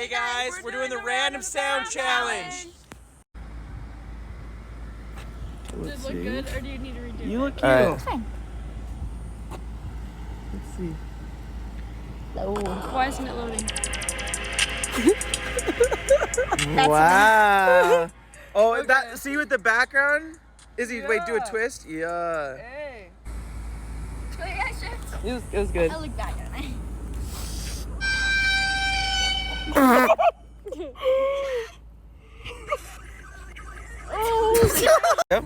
Hey guys, we're doing the random sound challenge. Does it look good, or do you need to redo it? You look cute. It's fine. Let's see. Why isn't it loading? Wow. Oh, Okay. that. See with the background? Izzy, wait, do a Yeah. twist. Yeah. Hey. It was good. I look bad, don't I? Yep.